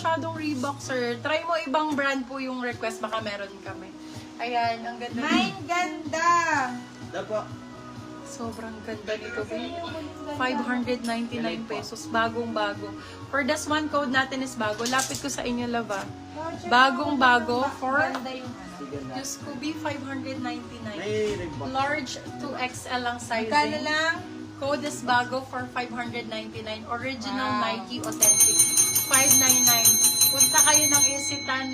masyadong Reebok, sir. Try mo ibang brand po yung request. Baka meron kami. Ayan, ang ganda. May ganda! Dapo. Sobrang ganda nito, babe. 599 pesos. Bagong-bago. For this one, code natin is bago. Lapit ko sa inyo, love, ah. Bagong-bago for... Ganda yung ano. Diyos ko, be 599. May Reebok. Large to XL ang sizing. Kano lang? Code is bago for 599. Original Wow. Nike Authentic. 599. Punta kayo ng Isitan,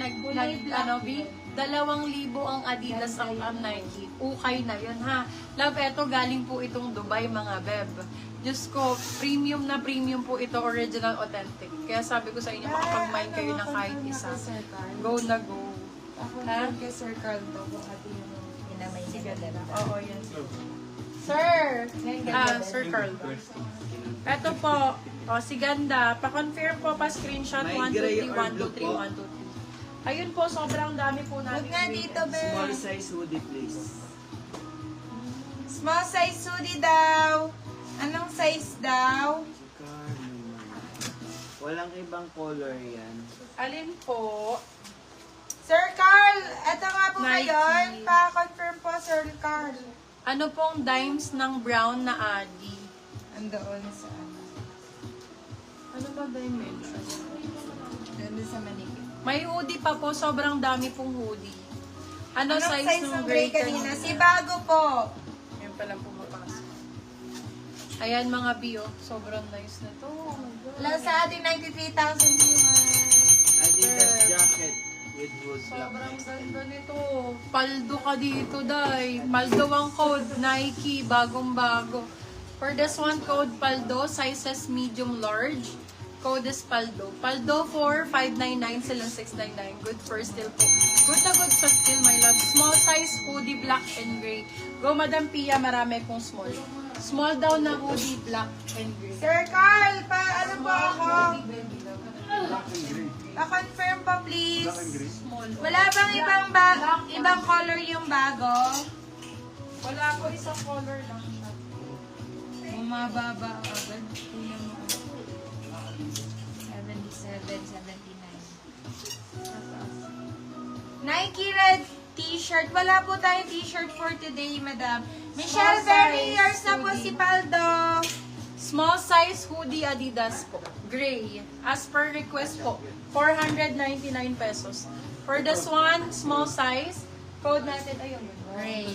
ano, B? 2,000 ang Adidas ang Nike. Ukay na yun, ha? Love, eto galing po itong Dubai, mga beb. Diyos ko, premium na premium po ito, original authentic. Kaya sabi ko sa inyo, makapag-mine kayo na kahit isa. Go na go. Ako Ha? na kay Sir Carl to, kung ate yung inamay niya ganda. Oo, yan. Sir! Sir Carl. Ito po, si Ganda. Pa-confirm po, pa-screenshot May 1, 2, gray 3, or 1, 2, blue 3, po? 1, 2, 3. Ayun po, sobrang dami po natin. Huwag nga dito, be. Small size hoodie, please. Small size hoodie daw. Anong size daw? Walang ibang color yan. Alin po? Sir Carl, eto nga po Nike. ngayon. Pa-confirm po, Sir Carl. Ano pong dimes ng brown na Adi? Andoon sa ano. Ano ba dimension? Doon sa Manila. May hoodie pa po, sobrang dami pong hoodie. Ano Anong size, size ng gray kanina? Si Bago po. Yan pala pumapasok. Ayan mga bio, sobrang nice na to. Oh my God. Wala sa ating 93,000 viewers. Adidas jacket with wood Sobrang black. ganda nito. Paldo ka dito, Day. Paldo ang code. Nike, bagong-bago. For this one, code Paldo. Sizes medium, large. Code is Paldo. Paldo for 599, silang 699. Good for still po. Good na good sa still, my love. Small size hoodie, black and gray. Go, Madam Pia, marami kong small. Small daw na hoodie, black and gray. Sir Carl, ano po ako? Black and green. Pa-confirm po, please. Black and green. Small. Wala bang ibang color yung bago? Wala po, isang color lang siya. Bumababa agad. Kuya mo. 77, 79. Nike red t-shirt. Wala po tayong t-shirt for today, madam. Michelle, Small very size yours na po hoodie. si Paldo. Small size hoodie Adidas po. Gray. As per request po. 499 pesos. For this one, small size. Code natin, ayun. Gray.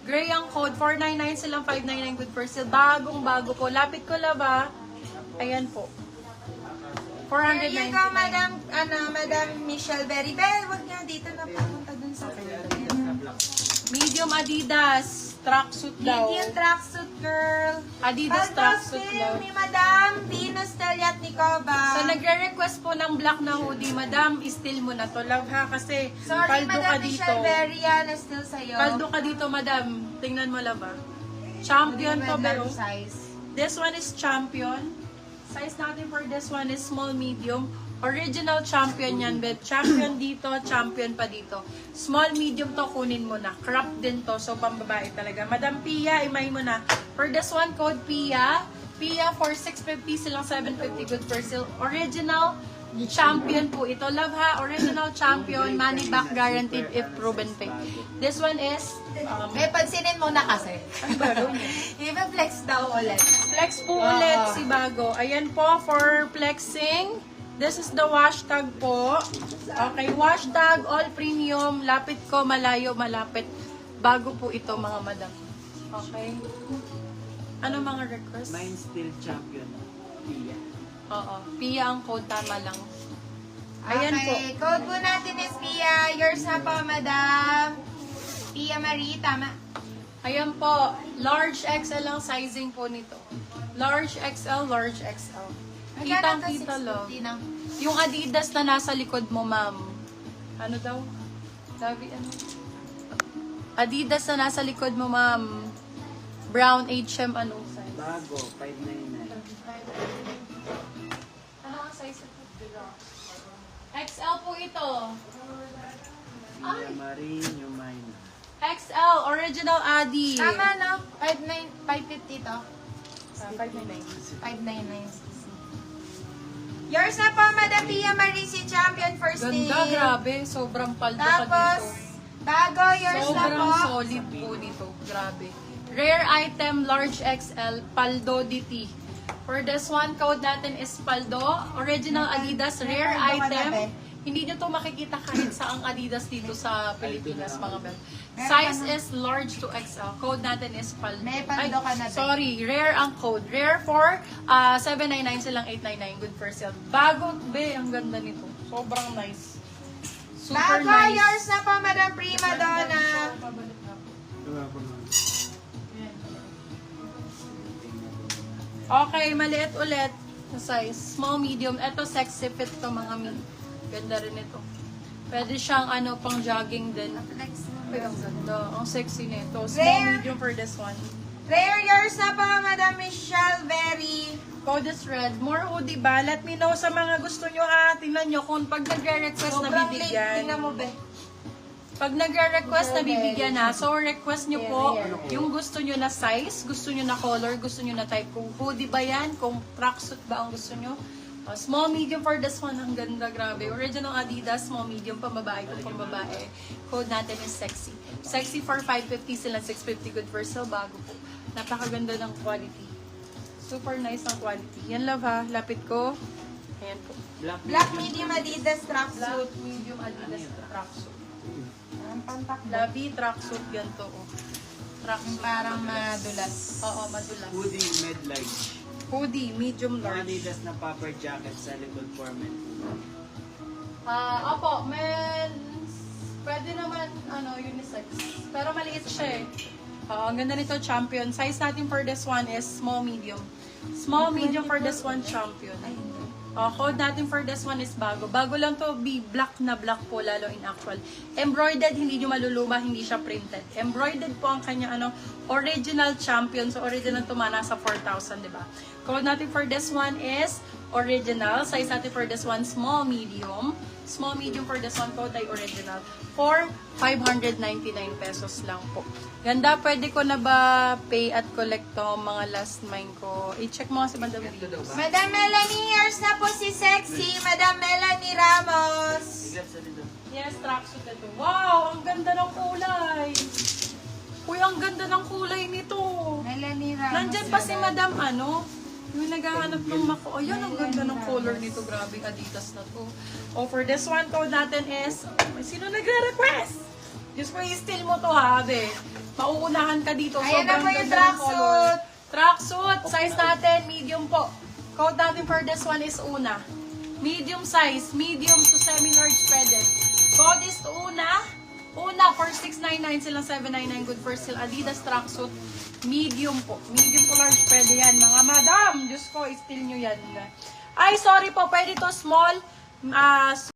Gray ang code. 499 silang 599 good for sale. Bagong-bago po. Lapit ko laba. Ayan po. There you go, 499. Madam Michelle Berry. Bell, wag nga dito na papunta dun sa Medium Adidas. Tracksuit daw. Medium tracksuit girl. Adidas Paldo tracksuit still daw. ni Madam Venus Teliat Nicoba. So, nagre-request po ng black na hoodie. Madam, still mo na to. Love ha, kasi Sorry, paldo ka Madam dito. Michelle Berry, yan. Still sa'yo. Paldo ka dito, madam. Tingnan mo laba. Champion to, pero. size. This one is champion. Size natin for this one is small, medium. Original champion yan, bet. Champion dito, champion pa dito. Small, medium to, kunin mo na. Crop din to, so pambabae talaga. Madam Pia, imay mo na. For this one, code Pia. Pia for 650, silang 750. Good for sale. Original champion po ito. Love ha, original champion. Money back guaranteed if proven fake. This one is May pansinin mo na kasi. I-flex daw ulit. Flex po ulit si Bago. Ayan po for flexing. This is the hashtag po. Okay, hashtag all premium. Lapit ko, malayo, malapit. Bago po ito mga madam. Okay. Ano mga request? Mine still champion. Pia. Oo. Pia ang code, tama lang. Ayan po. Okay, code po natin is Pia. Yours na po, Madam. Pia Marie, tama. Ayan po. Large XL ang sizing po nito. Large XL, large XL. Kitang-kita lang. Yung Adidas na nasa likod mo, ma'am. Ano daw? Sabi, ano? Adidas na nasa likod mo, ma'am. Brown HM, anong size? Bago, 599. Ano ang size ito? XL po ito. Pia Marie, New Mine. XL, original Adi. Tama, no? 550 to. 599. 599. Yours na po, Madam Pia Marie, si champion first day. Ganda, grabe. Sobrang paldo ka Tapos, dito. bago, yours na Sobrang po. solid po nito. Grabe. Rare item, large XL, Paldo DT. For this one, code natin is Paldo. Original Adidas, rare Paldo ka na, item. be. Hindi nyo to makikita kahit sa ang Adidas dito sa Pilipinas, mga bel. Meron Size ka na. is large to XL. Code natin is Paldo. May Paldo ka na, be. Sorry, rare ang code. Rare for 799 silang 899. Good for sale. Bago, be, ang ganda nito. Sobrang nice. Super Bago, nice. yours na po, Madam Prima Donna. Wala pa naman. Okay, maliit ulit na size. Small, medium. Ito, sexy fit to mga mi. Ganda rin ito. Pwede siyang ano, pang jogging din. Ay, ang ganda. Ang sexy nito. Small, Rare. medium for this one. Rare, yours na po, Madam Michelle Berry. Code is red. More hoodie ba? Let me know sa mga gusto nyo ha. Tingnan nyo kung pag nagre-request na Sobrang late, bibigyan. tingnan mo, be. Pag nagre-request na bibigyan na, so request nyo po Rare. yung gusto nyo na size, gusto nyo na color, gusto nyo na type. Kung hoodie ba yan, kung tracksuit ba ang gusto nyo. Small, medium for this one. Ang ganda, grabe. Original Adidas, small, medium, pambabae kung pambabae. Code natin is sexy. Sexy for 550 sila, 650 good for sale. Bago po. Napakaganda ng quality. Super nice ang quality. Yan love ha. Lapit ko. Ayan po. Black medium Adidas Black, tracksuit. medium Adidas tracksuit. Ang pantakbo. Labi, tracksuit yan to. Oh. Tracksuit. Parang madulas. Oo, madulas. Hoodie med large. Hoodie, medium large. Adidas na puffer jacket sa likod for men. Opo, men's, pwede naman, unisex. Pero maliit siya eh. Ang ganda nito, champion. Size natin for this one is small, medium. Small, medium for this one, champion. Code natin for this one is bago. Bago lang to, be black na black po, lalo in actual. Embroidered, hindi nyo maluluma, hindi siya printed. Embroidered po ang kanya, original champion. So, original to mana sa 4,000, di ba? Code natin for this one is original. Size natin for this one, small, medium. Small, medium for this one, code ay original. For 599 pesos lang po. Ganda, pwede ko na ba pay at collect to mga last mine ko? I-check mo nga si Madam Ramos. Madam Melanie, yours na po si Sexy. Madam Melanie Ramos. Bigla sa dito. Yes, tracksuit ito. Wow, ang ganda ng kulay. Uy, ang ganda ng kulay nito. Melanie Ramos. Nandyan pa si Madam yung naghahanap ng mako. Ayan, ang ganda ng color nito. Grabe, Adidas na to. Oh, for this one, code natin is, sino nagre-request? Diyos ko, i-steal mo to, ha, be. Mauunahan ka dito. Ayan na Sobrang po yung ganda ng color. tracksuit. Tracksuit, size natin, medium po. Code natin for this one is una. Medium size, medium to semi-large pwede. Code is una. Una, for 699 silang 799 good for sale. Adidas tracksuit, medium po. Medium to large pwede yan. Mga madam, Diyos ko, i-steal nyo yan. Ay, sorry po, pwede to small.